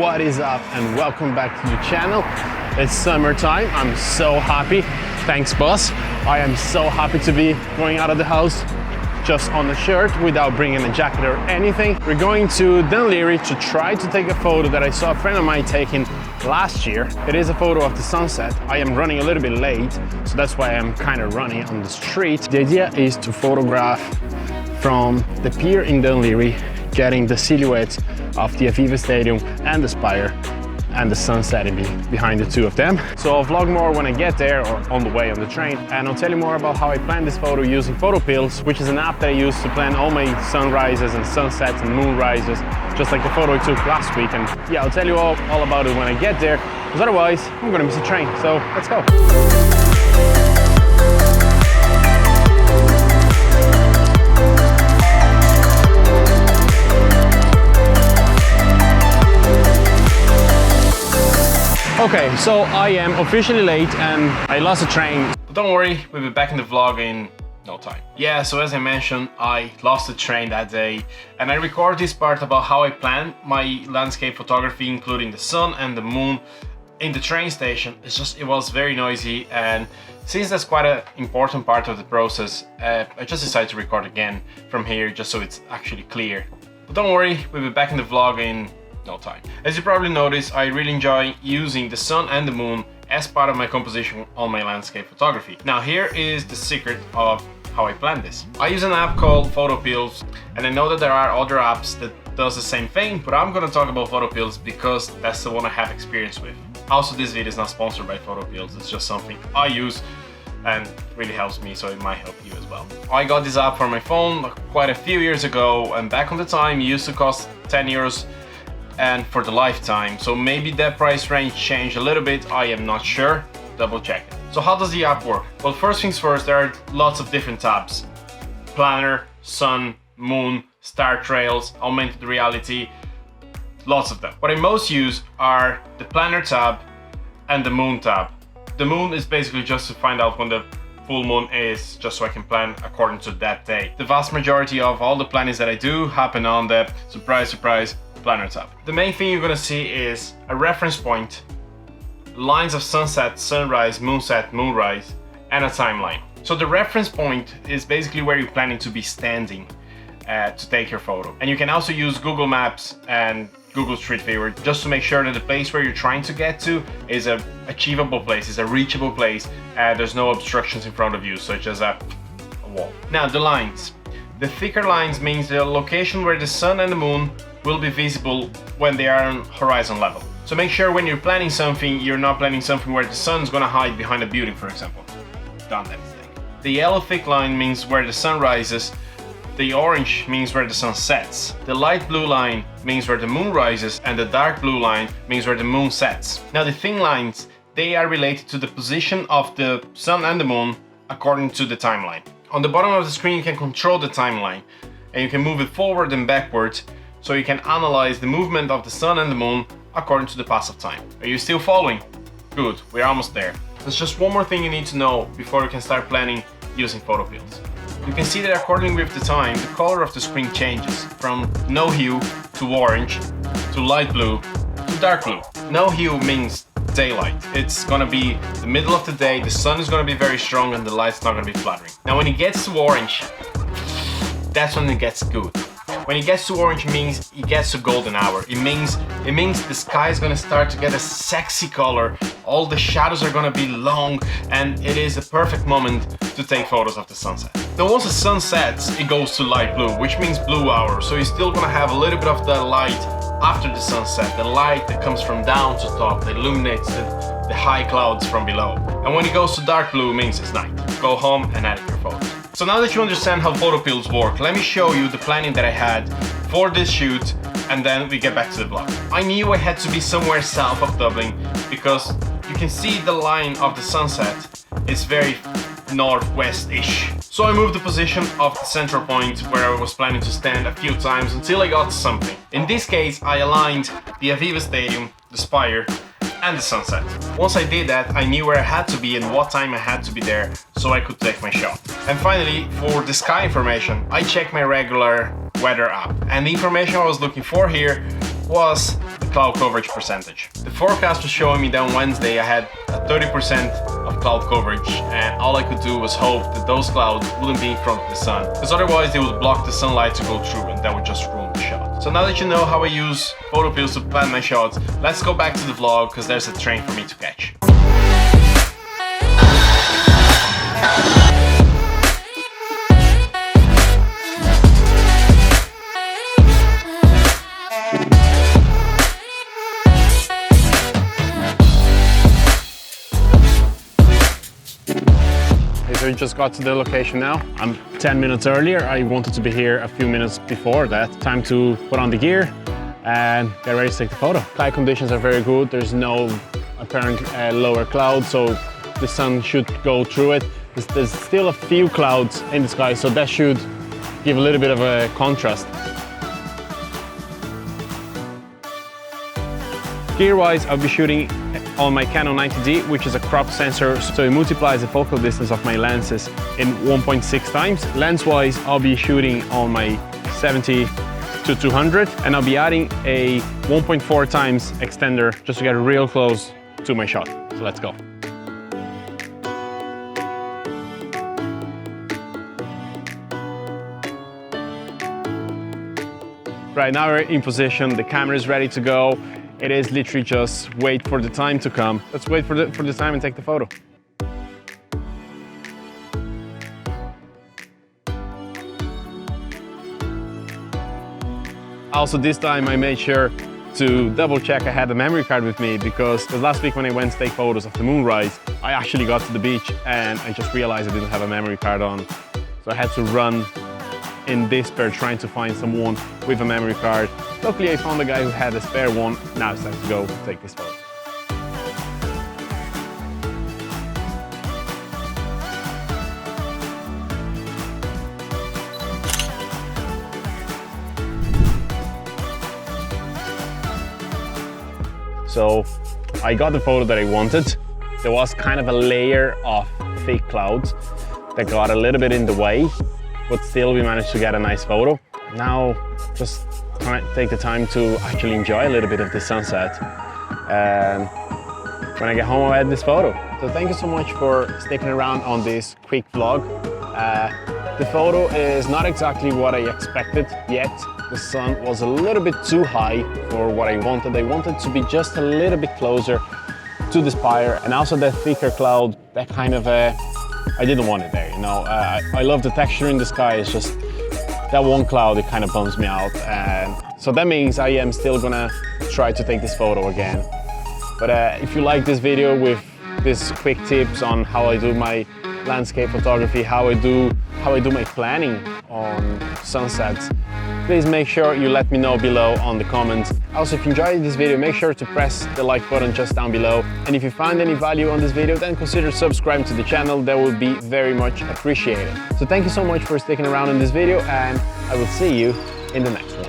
what is up, and welcome back to the channel. It's summertime. I'm so happy. Thanks, boss. I am so happy to be going out of the house just on the shirt without bringing a jacket or anything. We're going to Dunleary to try to take a photo that I saw a friend of mine taking last year. It is a photo of the sunset. I am running a little bit late, so that's why I'm kind of running on the street. The idea is to photograph from the pier in Dunleary, getting the silhouette of the Aviva Stadium and the Spire and the sun setting behind the two of them. So I'll vlog more when I get there or on the way on the train, and I'll tell you more about how I planned this photo using PhotoPills, which is an app that I use to plan all my sunrises and sunsets and moonrises, just like the photo I took last week. And yeah, I'll tell you all about it when I get there, because otherwise I'm gonna miss the train. So let's go. Okay, so I am officially late and I lost a train. But don't worry, we'll be back in the vlog in no time. Yeah, so as I mentioned, I lost the train that day, and I recorded this part about how I planned my landscape photography, including the sun and the moon in the train station. It was very noisy, and since that's quite an important part of the process, I just decided to record again from here just so it's actually clear. But don't worry, we'll be back in the vlog in no time. As you probably noticed, I really enjoy using the sun and the moon as part of my composition on my landscape photography. Now here is the secret of how I plan this. I use an app called PhotoPills, and I know that there are other apps that does the same thing, but I'm gonna talk about PhotoPills because that's the one I have experience with. Also, this video is not sponsored by PhotoPills, it's just something I use and really helps me, so it might help you as well. I got this app for my phone quite a few years ago, and back on the time it used to cost 10 euros and for the lifetime, so maybe that price range changed a little bit, I am not sure, double check it. So how does the app work? Well, first things first, there are lots of different tabs: planner, sun, moon, star trails, augmented reality, lots of them. What I most use are the planner tab and the moon tab. The moon is basically just to find out when the full moon is, just so I can plan according to that day. The vast majority of all the plannings that I do happen on the, surprise, surprise, planner tab. The main thing you're gonna see is a reference point, lines of sunset, sunrise, moonset, moonrise, and a timeline. So the reference point is basically where you're planning to be standing to take your photo. And you can also use Google Maps and Google Street View just to make sure that the place where you're trying to get to is a achievable place, is a reachable place, there's no obstructions in front of you, such as a wall. Now the lines. The thicker lines means the location where the sun and the moon will be visible when they are on horizon level. So make sure when you're planning something, you're not planning something where the sun's gonna hide behind a building, for example. Done that mistake. The yellow thick line means where the sun rises, the orange means where the sun sets, the light blue line means where the moon rises, and the dark blue line means where the moon sets. Now the thin lines, they are related to the position of the sun and the moon according to the timeline. On the bottom of the screen you can control the timeline, and you can move it forward and backwards, so you can analyze the movement of the sun and the moon according to the pass of time. Are you still following? Good, we're almost there. There's just one more thing you need to know before you can start planning using PhotoPills. You can see that according with the time, the color of the screen changes from no hue to orange to light blue to dark blue. No hue means daylight. It's gonna be the middle of the day, the sun is gonna be very strong and the light's not gonna be flattering. Now when it gets to orange, that's when it gets good. When it gets to orange, it means it gets to golden hour. It means the sky is gonna start to get a sexy color, all the shadows are gonna be long, and it is a perfect moment to take photos of the sunset. Now once the sun sets, it goes to light blue, which means blue hour, so you're still gonna have a little bit of the light after the sunset, the light that comes from down to top, that illuminates the high clouds from below. And when it goes to dark blue, it means it's night. Go home and edit your photos. So now that you understand how PhotoPills work, let me show you the planning that I had for this shoot, and then we get back to the vlog. I knew I had to be somewhere south of Dublin because you can see the line of the sunset is very northwest-ish. So I moved the position of the central point where I was planning to stand a few times until I got to something. In this case, I aligned the Aviva Stadium, the Spire, and the sunset. Once I did that, I knew where I had to be and what time I had to be there so I could take my shot. And finally, for the sky information, I checked my regular weather app, and the information I was looking for here was the cloud coverage percentage. The forecast was showing me that on Wednesday I had a 30% of cloud coverage, and all I could do was hope that those clouds wouldn't be in front of the sun, because otherwise they would block the sunlight to go through, and that would just ruin the shot. So now that you know how I use PhotoPills to plan my shots, let's go back to the vlog, because there's a train for me to catch. So we just got to the location now. I'm 10 minutes earlier. I wanted to be here a few minutes before that. Time to put on the gear and get ready to take the photo. Cloud conditions are very good. There's no apparent lower clouds, so the sun should go through it. There's still a few clouds in the sky, so that should give a little bit of a contrast. Gear-wise, I'll be shooting on my Canon 90D, which is a crop sensor, so it multiplies the focal distance of my lenses in 1.6 times. Lens-wise, I'll be shooting on my 70-200, and I'll be adding a 1.4 times extender just to get real close to my shot. So let's go. Right now we're in position, the camera is ready to go. It is literally just wait for the time to come. Let's wait for the time and take the photo. Also this time I made sure to double check I had a memory card with me, because last week when I went to take photos of the moonrise, I actually got to the beach and I just realized I didn't have a memory card on. So I had to run in despair trying to find someone with a memory card. Luckily I found a guy who had a spare one. Now it's time to go take this photo. So I got the photo that I wanted. There was kind of a layer of fake clouds that got a little bit in the way, but still we managed to get a nice photo. Now just take the time to actually enjoy a little bit of the sunset, and when I get home I'll edit this photo. So thank you so much for sticking around on this quick vlog. The photo is not exactly what I expected yet. The sun was a little bit too high for what I wanted. I wanted to be just a little bit closer to the spire, and also that thicker cloud, that kind of I didn't want it there, you know. I love the texture in the sky. It's just that one cloud, it kind of bums me out, and so that means I am still gonna try to take this photo again. But if you like this video with these quick tips on how I do my landscape photography, how I do my planning on sunsets, please make sure you let me know below on the comments. Also, if you enjoyed this video, make sure to press the like button just down below. And if you find any value on this video, then consider subscribing to the channel. That would be very much appreciated. So thank you so much for sticking around in this video, and I will see you in the next one.